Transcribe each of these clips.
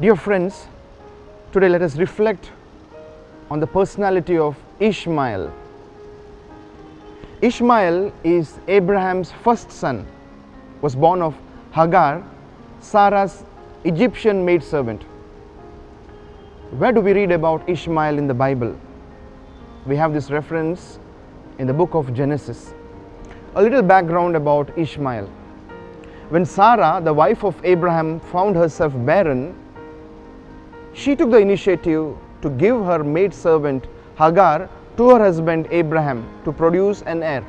Dear friends, today let us reflect on the personality of ISHMAEL. ISHMAEL is Abraham's first son, was born of Hagar, Sarah's Egyptian maidservant. Where do we read about ISHMAEL in the Bible? We have this reference in the book of Genesis. A little background about ISHMAEL. When Sarah, the wife of Abraham, found herself barren, she took the initiative to give her maidservant Hagar to her husband Abraham to produce an heir.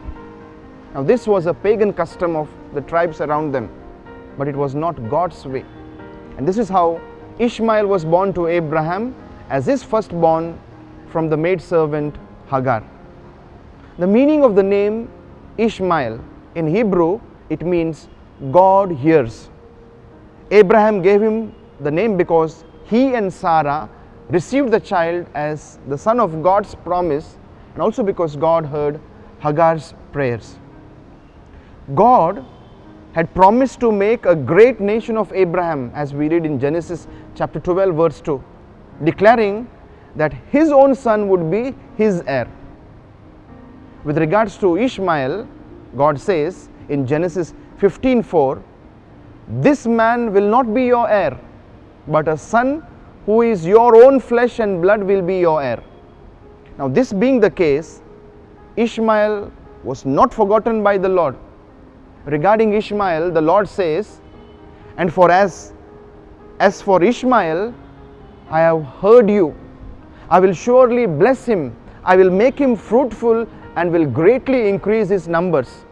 Now this was a pagan custom of the tribes around them, but it was not God's way. And this is how ISHMAEL was born to Abraham as his firstborn from the maidservant Hagar. The meaning of the name ISHMAEL in Hebrew, it means God hears. Abraham gave him the name because he and Sarah received the child as the son of God's promise, and also because God heard Hagar's prayers. God had promised to make a great nation of Abraham, as we read in Genesis chapter 12 verse 2, declaring that his own son would be his heir. With regards to ISHMAEL, God says in Genesis 15:4, "This man will not be your heir, but a son who is your own flesh and blood will be your heir." Now this being the case, ISHMAEL was not forgotten by the Lord. Regarding ISHMAEL, the Lord says, "And as for ISHMAEL, I have heard you. I will surely bless him. I will make him fruitful and will greatly increase his numbers.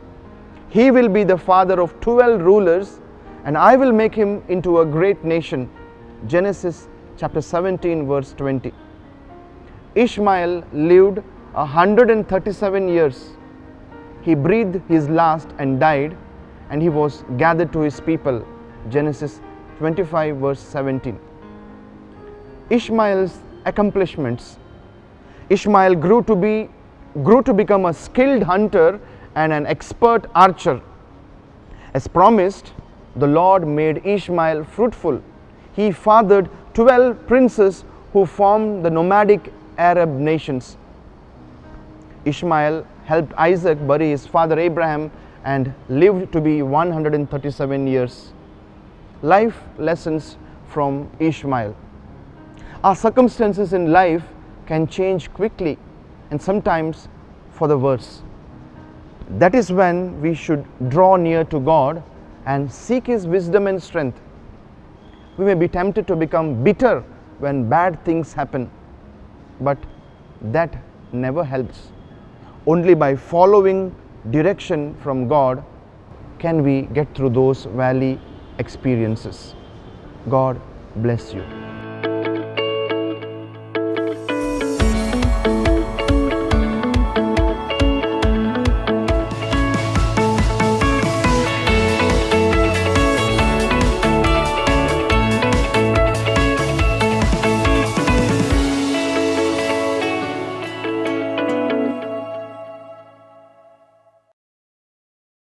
He will be the father of 12 rulers, and I will make him into a great nation." Genesis chapter 17 verse 20. ISHMAEL lived 137 years. He breathed his last and died, and he was gathered to his people. Genesis 25 verse 17. ISHMAEL's accomplishments. ISHMAEL grew to become a skilled hunter and an expert archer. As promised, the Lord made ISHMAEL fruitful. He fathered 12 princes who formed the nomadic Arab nations. ISHMAEL helped Isaac bury his father Abraham and lived to be 137 years. Life lessons from ISHMAEL. Our circumstances in life can change quickly and sometimes for the worse. That is when we should draw near to God and seek His wisdom and strength. We may be tempted to become bitter when bad things happen, but that never helps. Only by following direction from God can we get through those valley experiences. God bless you.